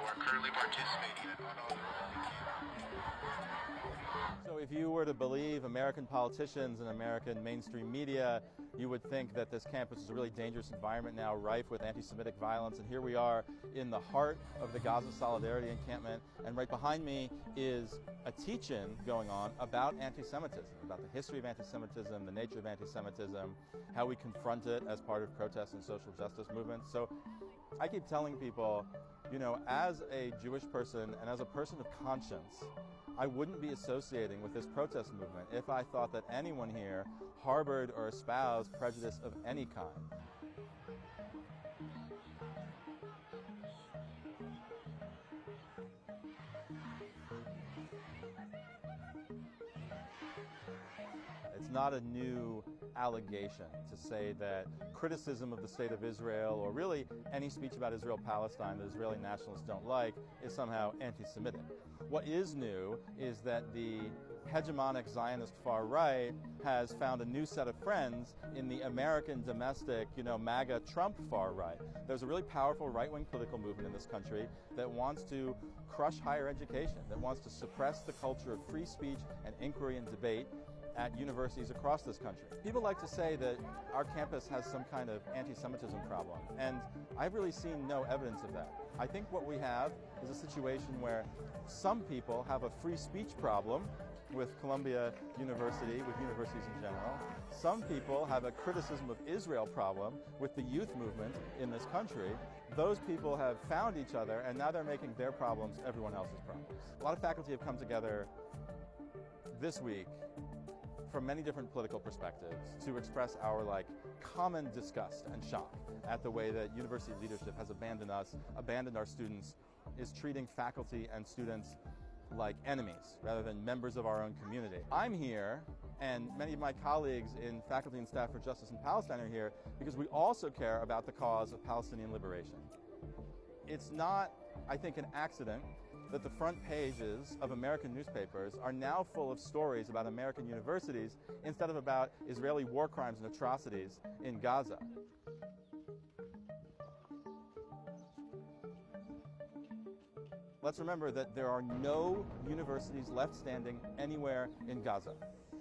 who are currently participating in unauthorized camping. So if you were to believe American politicians and American mainstream media, you would think that this campus is a really dangerous environment now, rife with anti-Semitic violence. And here we are in the heart of the Gaza Solidarity Encampment. And right behind me is a teach-in going on about anti-Semitism, about the history of anti-Semitism, the nature of anti-Semitism, how we confront it as part of protests and social justice movements. So I keep telling people, you know, as a Jewish person and as a person of conscience, I wouldn't be associating with this protest movement if I thought that anyone here harbored or espoused prejudice of any kind. It's not a new allegation to say that criticism of the state of Israel, or really any speech about Israel-Palestine that Israeli nationalists don't like, is somehow anti-Semitic. What is new is that the hegemonic Zionist far right has found a new set of friends in the American domestic, MAGA Trump far right. There's a really powerful right-wing political movement in this country that wants to crush higher education, that wants to suppress the culture of free speech and inquiry and debate at universities across this country. People like to say that our campus has some kind of anti-Semitism problem, and I've really seen no evidence of that. I think what we have is a situation where some people have a free speech problem with Columbia University, with universities in general. Some people have a criticism of Israel problem with the youth movement in this country. Those people have found each other, and now they're making their problems everyone else's problems. A lot of faculty have come together this week from many different political perspectives to express our common disgust and shock at the way that university leadership has abandoned us, abandoned our students, is treating faculty and students like enemies rather than members of our own community. I'm here, and many of my colleagues in Faculty and Staff for Justice in Palestine are here because we also care about the cause of Palestinian liberation. It's not, I think, an accident that the front pages of American newspapers are now full of stories about American universities instead of about Israeli war crimes and atrocities in Gaza. Let's remember that there are no universities left standing anywhere in Gaza.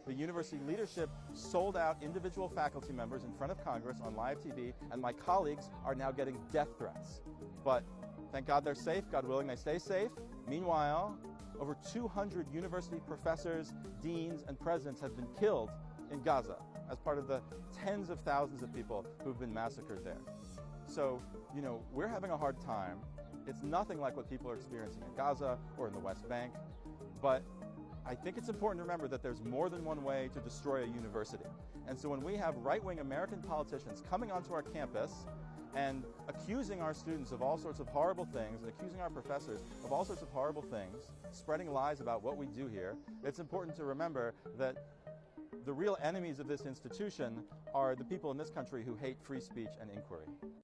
The university leadership sold out individual faculty members in front of Congress on live TV, and my colleagues are now getting death threats. But thank God they're safe. God willing, they stay safe. Meanwhile, over 200 university professors, deans, and presidents have been killed in Gaza as part of the tens of thousands of people who've been massacred there. So, we're having a hard time. It's nothing like what people are experiencing in Gaza or in the West Bank, but I think it's important to remember that there's more than one way to destroy a university. And so when we have right-wing American politicians coming onto our campus and accusing our students of all sorts of horrible things, and accusing our professors of all sorts of horrible things, spreading lies about what we do here, it's important to remember that the real enemies of this institution are the people in this country who hate free speech and inquiry.